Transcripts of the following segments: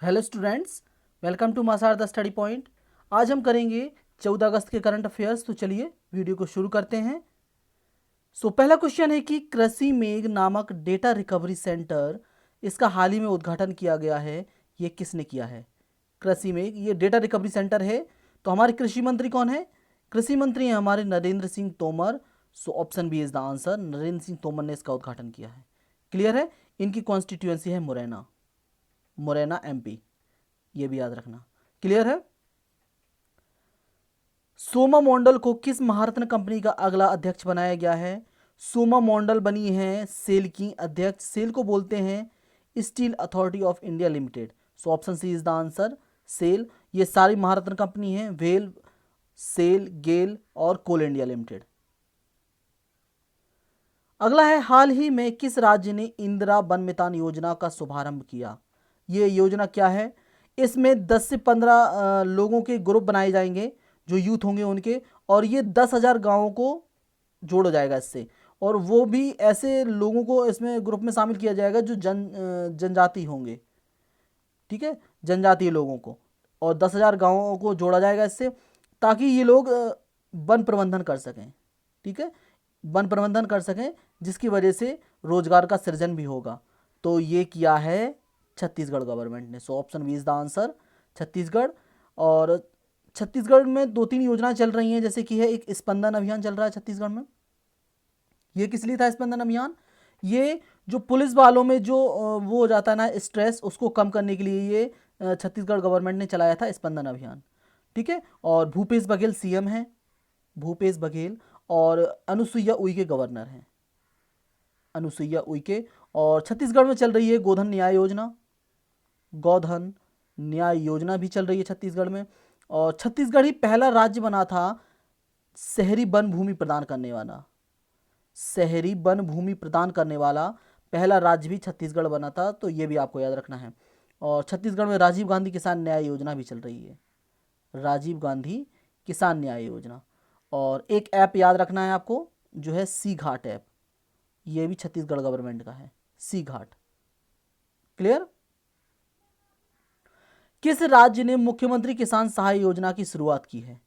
Hello students, welcome to मासार the study point. आज हम करेंगे 14 अगस्त के करंट अफेयर्स। तो चलिए वीडियो को शुरू करते हैं। पहला क्वेश्चन है कि कृषि मेघ नामक डेटा रिकवरी सेंटर, इसका हाल ही में उद्घाटन किया गया है। ये किसने किया है? कृषि मेघ ये डेटा रिकवरी सेंटर है। तो हमारे कृषि मंत्री कौन है? कृषि मंत्री हैं हमारे Narendra Singh Tomar. Option B is the answer. Narendra Singh Tomar ने इसका उद्घाटन किया है। क्लियर है? इनकी कॉन्स्टिट्यूएंसी है मुरैना, मुरैना एमपी। ये भी याद रखना। क्लियर है? सोमा मॉन्डल को किस महारत्न कंपनी का अगला अध्यक्ष बनाया गया है? सोमा मॉन्डल बनी है सेल की अध्यक्ष। सेल को बोलते हैं Steel Authority of India Limited. So option C is the answer, SAIL. ये सारी महारत्न कंपनी है, वेल, सेल, गेल और कोल इंडिया लिमिटेड। अगला है, हाल ही में किस राज्य ने इंदिरा वन मितान योजना का शुभारंभ किया? ये योजना क्या है? इसमें 10 से 15 लोगों के ग्रुप बनाए जाएंगे, जो यूथ होंगे उनके, और ये 10,000 गांवों को जोड़ा जाएगा इससे। और वो भी ऐसे लोगों को इसमें ग्रुप में शामिल किया जाएगा जो जनजाति होंगे। ठीक है, जनजातीय लोगों को। और 10,000 गांवों को जोड़ा जाएगा इससे, ताकि ये लोग वन प्रबंधन कर सकें। ठीक है, वन प्रबंधन कर सकें, जिसकी वजह से रोजगार का सृजन भी होगा। तो ये किया है छत्तीसगढ़ गवर्नमेंट ने। So option B is the answer, Chhattisgarh. और छत्तीसगढ़ में 2-3 योजनाएं चल रही हैं, जैसे कि है एक स्पंदन अभियान चल रहा है छत्तीसगढ़ में। ये किस लिए था स्पंदन अभियान? ये जो पुलिस वालों में जो वो हो जाता है ना स्ट्रेस, उसको कम करने के लिए ये छत्तीसगढ़ गवर्नमेंट ने चलाया था स्पंदन अभियान। ठीक है, और भूपेश बघेल सीएम हैं, भूपेश बघेल। और अनुसुईया उइके गवर्नर हैं, अनुसुईया उइके। और छत्तीसगढ़ में चल रही है गोधन न्याय योजना, गोधन न्याय योजना भी चल रही है छत्तीसगढ़ में। और छत्तीसगढ़ ही पहला राज्य बना था शहरी वन भूमि प्रदान करने वाला, शहरी वन भूमि प्रदान करने वाला पहला राज्य भी छत्तीसगढ़ बना था। तो ये भी आपको याद रखना है। और छत्तीसगढ़ में राजीव गांधी किसान न्याय योजना भी चल रही है, राजीव गांधी किसान न्याय योजना। और एक ऐप याद रखना है आपको, जो है सी घाट ऐप। ये भी छत्तीसगढ़ गवर्नमेंट का है, सी घाट। क्लियर? किस राज्य ने मुख्यमंत्री किसान सहाय योजना की शुरुआत की है?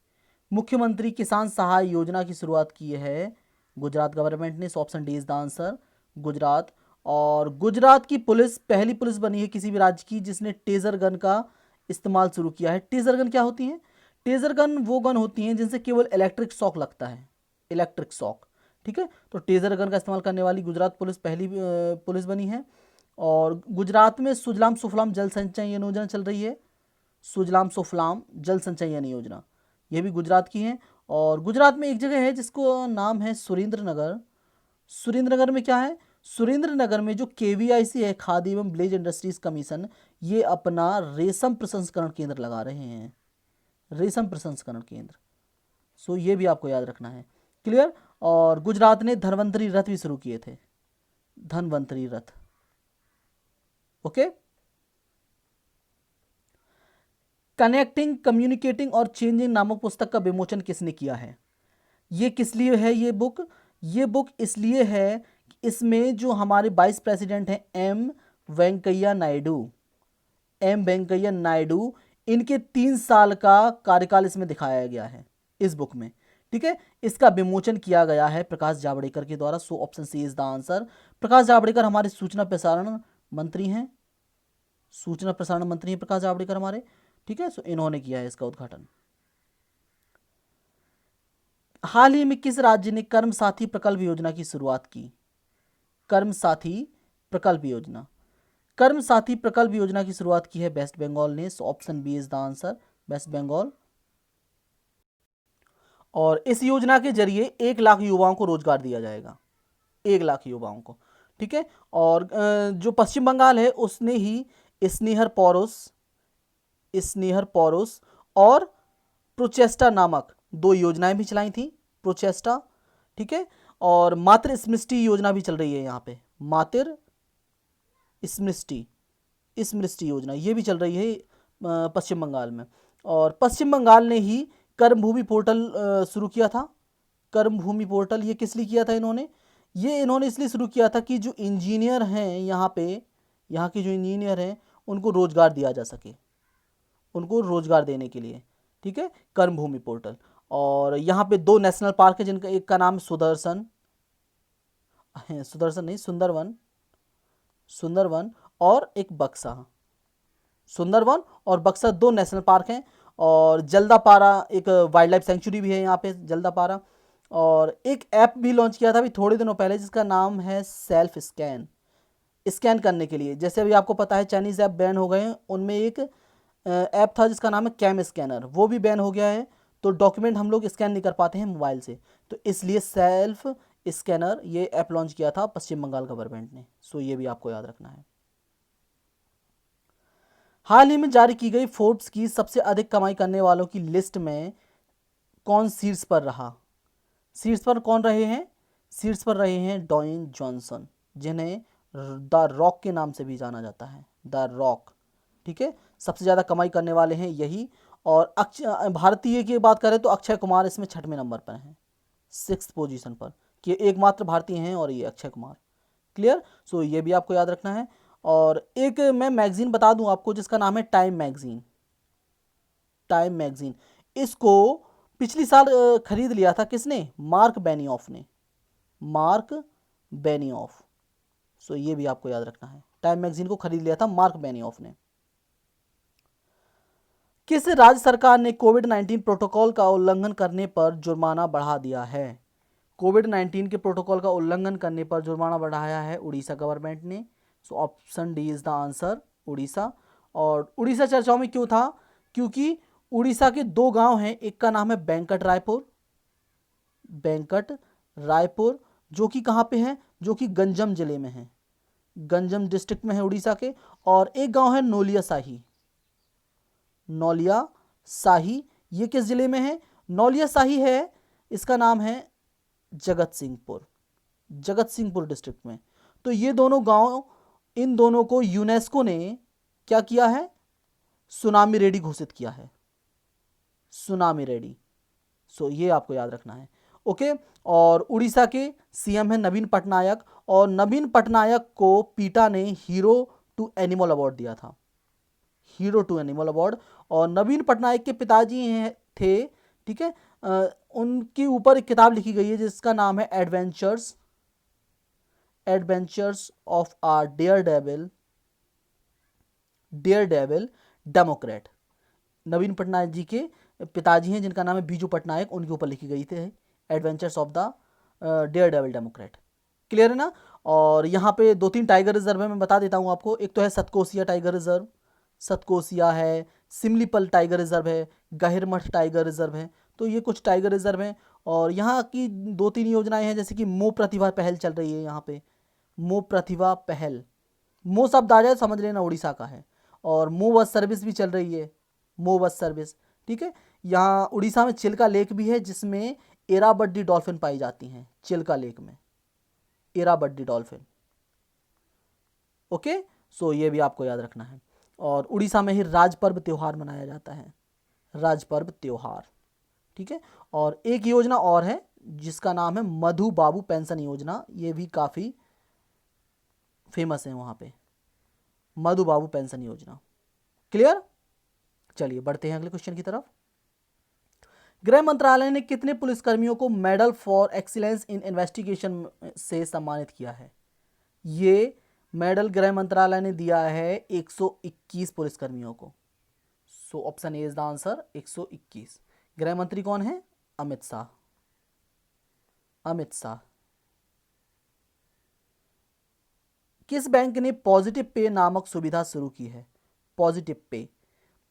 मुख्यमंत्री किसान सहाय योजना की शुरुआत की है गुजरात गवर्नमेंट ने। Option D is the answer, Gujarat. और गुजरात की पुलिस पहली पुलिस बनी है किसी भी राज्य की जिसने टेजर गन का इस्तेमाल शुरू किया है। टेजर गन क्या होती है? टेजर गन वो गन होती हैं जिनसे केवल इलेक्ट्रिक शॉक लगता है, इलेक्ट्रिक शॉक। ठीक है, तो टेजर गन का इस्तेमाल करने वाली गुजरात पुलिस पहली पुलिस बनी है। और गुजरात में सुजलाम सुफलाम जल संचय योजना चल रही है, सुजलाम सुफलाम जल संचयन योजना, ये भी गुजरात की है। और गुजरात में एक जगह है जिसको नाम है सुरेंद्र नगर। सुरेंद्र नगर में क्या है? सुरेंद्र नगर में जो केवीआईसी है, खादी एवं ब्लेज इंडस्ट्रीज कमीशन, ये अपना रेशम प्रसंस्करण केंद्र लगा रहे हैं, रेशम प्रसंस्करण केंद्र। सो ये भी आपको याद रखना है। क्लियर? और गुजरात ने धनवंतरी रथ भी शुरू किए थे, धनवंतरी रथ। ओके। कनेक्टिंग, कम्युनिकेटिंग और चेंजिंग नामक पुस्तक का विमोचन किसने किया है? ये किस लिए है ये बुक? ये बुक इसलिए है कि इसमें जो हमारे वाइस प्रेसिडेंट हैं एम वेंकैया नायडू, एम वेंकैया नायडू, इनके 3 साल का कार्यकाल इसमें दिखाया गया है इस बुक में। ठीक है, इसका विमोचन किया गया है प्रकाश जावड़ेकर के द्वारा। So option C is the answer. Prakash Javadekar हमारे सूचना प्रसारण मंत्री हैं, सूचना प्रसारण मंत्री हैं प्रकाश जावड़ेकर हमारे। ठीक है, सो इन्होंने किया है इसका उद्घाटन। हाल ही में किस राज्य ने कर्म साथी प्रकल्प योजना की शुरुआत की? कर्म साथी प्रकल्प योजना, कर्म साथी प्रकल्प योजना की शुरुआत की है वेस्ट बंगाल ने। So option B is the answer, West Bengal. और इस योजना के जरिए 1 लाख युवाओं को रोजगार दिया जाएगा, 1 लाख युवाओं को। ठीक है, और जो पश्चिम बंगाल है उसने ही स्नेहर पौरुष, स्नेहर पौरुष और प्रोचेस्टा नामक 2 योजनाएं भी चलाई थी, प्रोचेस्टा। ठीक है, और मातृ स्मृष्टि योजना भी चल रही है यहाँ पे, मातृ स्मृष्टि, स्मृष्टि योजना ये भी चल रही है पश्चिम बंगाल में। और पश्चिम बंगाल ने ही कर्मभूमि पोर्टल शुरू किया था। कर्मभूमि पोर्टल ये किस लिए किया था इन्होंने? ये इन्होंने इसलिए शुरू किया था कि जो इंजीनियर हैं यहाँ पे, यहाँ के जो इंजीनियर हैं उनको रोजगार दिया जा सके, उनको रोजगार देने के लिए, ठीक है, कर्मभूमि पोर्टल। और यहाँ पे 2 नेशनल पार्क है जिनका एक का नाम सुदर्शन सुदर्शन नहीं सुंदरवन, सुंदरवन और एक बक्सा, सुंदरवन और बक्सा 2 नेशनल पार्क हैं। और जल्दापारा एक वाइल्ड लाइफ सेंचुरी भी है यहाँ पे जल्दापारा। और एक ऐप भी लॉन्च किया था अभी थोड़े दिनों पहले जिसका नाम है सेल्फ स्कैन, स्कैन करने के लिए। जैसे अभी आपको पता है चाइनीज़ ऐप बैन हो गए हैं, उनमें एक ऐप था जिसका नाम है कैम स्कैनर, वो भी बैन हो गया है। तो डॉक्यूमेंट हम लोग स्कैन नहीं कर पाते हैं मोबाइल से, तो इसलिए सेल्फ स्कैनर ये ऐप लॉन्च किया था पश्चिम बंगाल गवर्नमेंट ने। सो ये भी आपको याद रखना है। हाल ही में जारी की गई फोर्ब्स की सबसे अधिक कमाई करने वालों की लिस्ट में कौन शीर्ष पर रहा? शीर्ष पर कौन रहे हैं? शीर्ष पर रहे हैं डॉइन जॉनसन, जिन्हें द रॉक के नाम से भी जाना जाता है, द रॉक, ठीक है। सबसे ज़्यादा कमाई करने वाले हैं यही। और भारतीय की बात करें तो अक्षय कुमार इसमें 6वें नंबर पर हैं, 6th पोजीशन पर, कि एकमात्र भारतीय हैं और ये अक्षय कुमार। क्लियर? सो ये भी आपको याद रखना है। और एक मैं मैगजीन बता दूं आपको जिसका नाम है टाइम मैगजीन, टाइम मैगजीन। इसको पिछली साल खरीद लिया था किसने? मार्क बेनियॉफ ने, मार्क बेनियॉफ। सो ये भी आपको याद रखना है, टाइम मैगजीन को खरीद लिया था मार्क बेनियॉफ ने। किस राज्य सरकार ने कोविड-19 प्रोटोकॉल का उल्लंघन करने पर जुर्माना बढ़ा दिया है? कोविड-19 के प्रोटोकॉल का उल्लंघन करने पर जुर्माना बढ़ाया है उड़ीसा गवर्नमेंट ने। So option D is the answer, Orissa. और उड़ीसा चर्चाओं में क्यों था? क्योंकि उड़ीसा के 2 गांव हैं, एक का नाम है वेंकट रायपुर, वेंकट रायपुर, जो कि कहाँ पे है? जो कि गंजम जिले में है, गंजम डिस्ट्रिक्ट में है उड़ीसा के। और एक गांव है नोलिया शाही, नौलिया शाही, ये किस जिले में है? नौलिया शाही है, इसका नाम है जगत सिंहपुर, जगत सिंहपुर डिस्ट्रिक्ट में। तो ये दोनों गांव, इन दोनों को यूनेस्को ने क्या किया है? सुनामी रेडी घोषित किया है, सुनामी रेडी। सो ये आपको याद रखना है, ओके। और उड़ीसा के सीएम है नवीन पटनायक, और नवीन पटनायक को पीटा ने हीरो टू एनिमल अवार्ड दिया था, हीरो टू एनिमल अवार्ड। और नवीन पटनायक के पिताजी हैं थे, ठीक है, उनके ऊपर एक किताब लिखी गई है जिसका नाम है adventures, adventures of or daredevil, daredevil democrat. Naveen Patnaik ji के पिताजी हैं जिनका नाम है बीजू पटनायक, उनके ऊपर लिखी गई थी adventures of the daredevil democrat. Clear है ना? और यहाँ पे 2-3 टाइगर रिजर्व है, मैं बता देता हूँ आपको। एक तो है सतकोसिया टाइगर रिजर्व, सतकोसिया है, सिमलीपल टाइगर रिजर्व है, गहिरमठ टाइगर रिजर्व है। तो ये कुछ टाइगर रिजर्व हैं। और यहाँ की 2-3 योजनाएं हैं, जैसे कि मो प्रतिभा पहल चल रही है यहाँ पे, मो प्रतिभा पहल, मो शब्द आ जाए समझ लेना उड़ीसा का है। और मो बस सर्विस भी चल रही है, मो बस सर्विस, ठीक है। यहाँ उड़ीसा में चिल्का लेक भी है जिसमें एराबड्डी डॉल्फिन पाई जाती हैं, चिल्का लेक में एराबड्डी डॉल्फिन, ओके। सो ये भी आपको याद रखना है। और उड़ीसा में ही राज पर्व त्योहार मनाया जाता है, राज पर्व त्योहार, ठीक है। और एक योजना और है जिसका नाम है मधु बाबू पेंशन योजना, ये भी काफ़ी फेमस है वहाँ पे, मधु बाबू पेंशन योजना। क्लियर? चलिए बढ़ते हैं अगले क्वेश्चन की तरफ। गृह मंत्रालय ने कितने पुलिसकर्मियों को medal for excellence in investigation से सम्मानित किया है? ये मेडल गृह मंत्रालय ने दिया है 121 पुलिसकर्मियों को। So option A is the answer, 121। गृह मंत्री कौन है? अमित शाह, अमित शाह। किस बैंक ने पॉजिटिव पे नामक सुविधा शुरू की है? पॉजिटिव पे,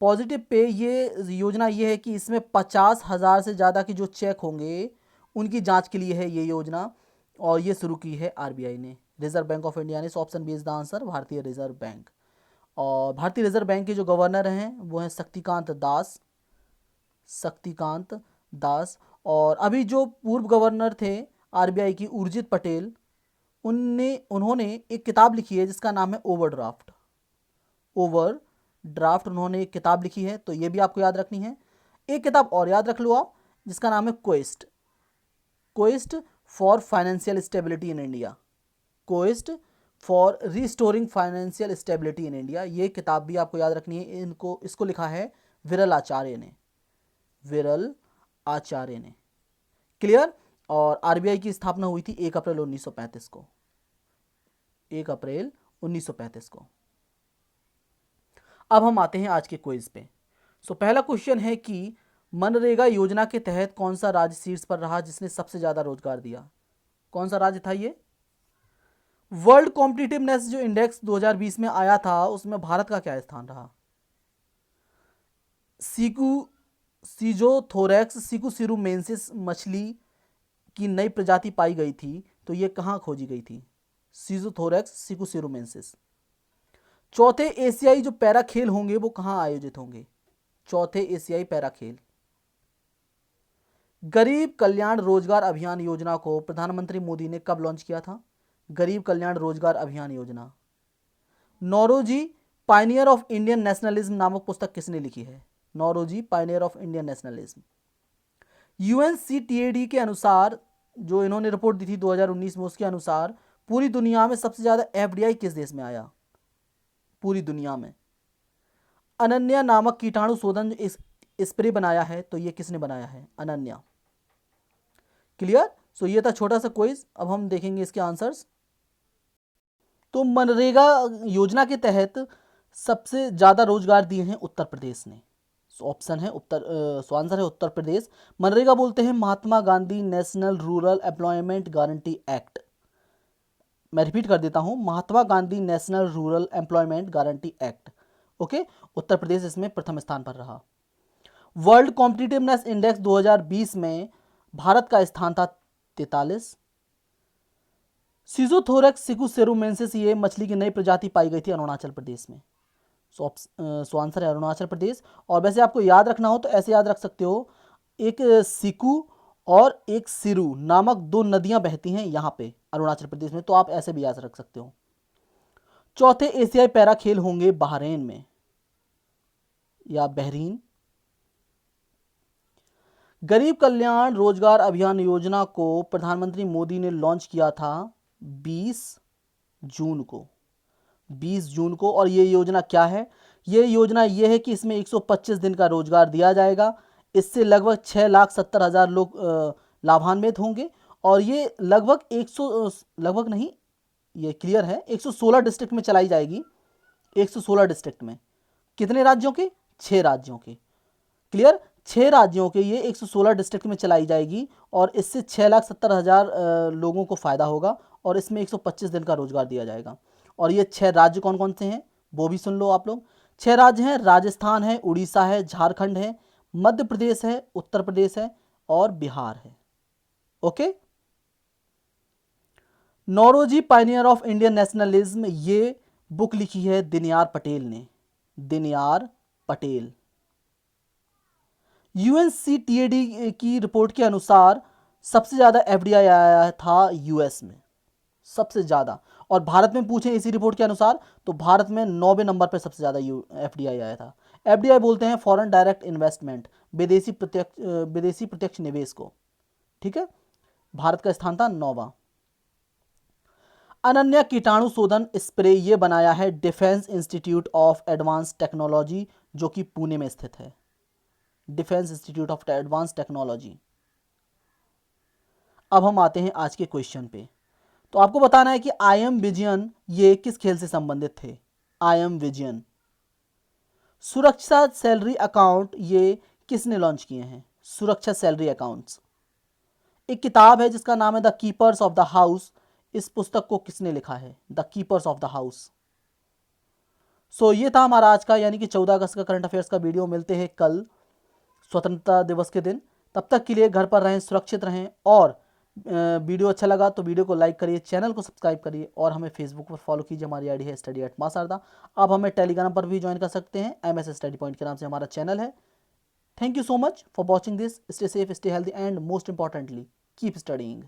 पॉजिटिव पे ये योजना ये है कि इसमें 50,000 से ज़्यादा के जो चेक होंगे उनकी जांच के लिए है ये योजना, और ये शुरू की है आरबीआई ने, रिजर्व बैंक ऑफ इंडिया ने। So option B is the answer, Bharatiya reserve bank. और भारतीय रिजर्व बैंक के जो गवर्नर हैं वो हैं शक्तिकांत दास, शक्तिकांत दास। और अभी जो पूर्व गवर्नर थे आरबीआई की, उर्जित पटेल, उन्होंने एक किताब लिखी है जिसका नाम है ओवरड्राफ्ट, ओवर ड्राफ्ट उन्होंने एक किताब लिखी है, तो ये भी आपको याद रखनी है। एक किताब और याद रख लो आप जिसका नाम है quest, quest for financial stability in India, quest for restoring financial stability in India. ये किताब भी आपको याद रखनी है। इसको लिखा है विरल आचार्य ने, विरल आचार्य ने। क्लियर। और आरबीआई की स्थापना हुई थी 1 अप्रैल 1935 को, 1 अप्रैल 1935 को। अब हम आते हैं आज के क्विज पे। पहला क्वेश्चन है कि मनरेगा योजना के तहत कौन सा राज्य शीर्ष पर रहा जिसने सबसे ज्यादा रोजगार दिया? कौन सा राज्य था ये? वर्ल्ड कॉम्पिटिटिवनेस जो इंडेक्स 2020 में आया था उसमें भारत का क्या स्थान रहा? सीजोथोरैक्स सिकुसिरुमेंसिस मछली की नई प्रजाति पाई गई थी, तो ये कहां खोजी गई थी? सीजोथोरैक्स सिकुसिरुमेंसिस। चौथे एशियाई जो पैरा खेल होंगे वो कहां आयोजित होंगे? चौथे एशियाई पैरा खेल। गरीब कल्याण रोजगार अभियान योजना को प्रधानमंत्री मोदी ने कब लॉन्च किया था? गरीब कल्याण रोजगार अभियान योजना। Naoroji pioneer of Indian nationalism नामक पुस्तक किसने लिखी है? Naoroji pioneer of Indian nationalism. UNCTAD के अनुसार, जो इन्होंने रिपोर्ट दी थी 2019 में, उसके अनुसार पूरी दुनिया में सबसे ज्यादा एफडीआई किस देश में आया? पूरी दुनिया में। अनन्या नामक कीटाणु शोधन इस स्प्रे बनाया है, तो ये किसने बनाया है? अनन्या। क्लियर। सो ये था छोटा सा क्विज। अब हम देखेंगे इसके आंसर्स। तो मनरेगा योजना के तहत सबसे ज्यादा रोजगार दिए हैं उत्तर प्रदेश ने। ऑप्शन है आंसर है उत्तर प्रदेश। मनरेगा बोलते हैं Mahatma Gandhi national rural employment guarantee act. मैं रिपीट कर देता हूं, Mahatma Gandhi national rural employment guarantee act. Okay, Uttar Pradesh इसमें प्रथम स्थान पर रहा। वर्ल्ड कॉम्पिटिटिवनेस इंडेक्स 2020 में भारत का स्थान था 43। सीजोथोरैक्स सिकुसेरुमेंसिस ये मछली की नई प्रजाति पाई गई थी अरुणाचल प्रदेश में। सो आंसर है अरुणाचल प्रदेश। और वैसे आपको याद रखना हो तो ऐसे याद रख सकते हो, एक सिकु और एक सिरु नामक 2 नदियां बहती हैं यहाँ पे अरुणाचल प्रदेश में, तो आप ऐसे भी याद रख सकते हो। चौथे एशियाई पैरा खेल होंगे बहरीन में या बहरीन। गरीब कल्याण रोजगार अभियान योजना को प्रधानमंत्री मोदी ने लॉन्च किया था 20 जून को, 20 जून को। और ये योजना क्या है? ये योजना ये है कि इसमें 125 दिन का रोजगार दिया जाएगा। इससे लगभग 6,70,000 लोग लाभान्वित होंगे। और ये लगभग नहीं, ये क्लियर है, 116 डिस्ट्रिक्ट में चलाई जाएगी। 116 डिस्ट्रिक्ट में। कितने राज्यों के? 6 राज्यों के। क्लियर। 6 राज्यों के ये 116 डिस्ट्रिक्ट में चलाई जाएगी और इससे 6,70,000 लोगों को फायदा होगा और इसमें 125 दिन का रोजगार दिया जाएगा। और ये 6 राज्य कौन कौन से हैं वो भी सुन लो आप लोग। 6 राज्य हैं, राजस्थान है, उड़ीसा है, झारखंड है, मध्य प्रदेश है, उत्तर प्रदेश है और बिहार है। Okay. Naoroji pioneer of Indian nationalism, ये बुक लिखी है दिनयार पटेल ने, दिनयार पटेल। यूएनसीटीएडी की रिपोर्ट के अनुसार सबसे ज्यादा एफडीआई आया था यूएस में, सबसे ज्यादा। और भारत में पूछें इसी रिपोर्ट के अनुसार तो भारत में 9वें नंबर पर सबसे ज्यादा एफडीआई आया था। एफडीआई बोलते हैं फॉरेन डायरेक्ट इन्वेस्टमेंट, विदेशी प्रत्यक्ष निवेश को। ठीक है, भारत का स्थान था 9वां। अनन्या कीटाणु शोधन स्प्रे ये बनाया है defence institute of advance technology, जो कि पुणे में स्थित है। Defence institute of advance technology. अब हम आते हैं आज के क्वेश्चन पे। तो आपको बताना है कि आई एम विजयन ये किस खेल से संबंधित थे? I am Vijayan. सुरक्षा सैलरी अकाउंट ये किसने लॉन्च किए हैं? सुरक्षा सैलरी अकाउंट्स। एक किताब है जिसका नाम है the keepers of the house. इस पुस्तक को किसने लिखा है? The keepers of the house. So ये था हमारा आज का यानी कि 14 अगस्त का करंट अफेयर्स का वीडियो। मिलते हैं कल स्वतंत्रता दिवस के दिन। तब तक के लिए घर पर रहें, सुरक्षित रहें। और वीडियो अच्छा लगा तो वीडियो को लाइक करिए, चैनल को सब्सक्राइब करिए और हमें फेसबुक पर फॉलो कीजिए। हमारी आईडी है study@मां-शारदा। आप हमें टेलीग्राम पर भी ज्वाइन कर सकते हैं, MS स्टडी पॉइंट के नाम से हमारा चैनल है। Thank you so much for watching this. Stay safe, stay healthy and most importantly keep studying.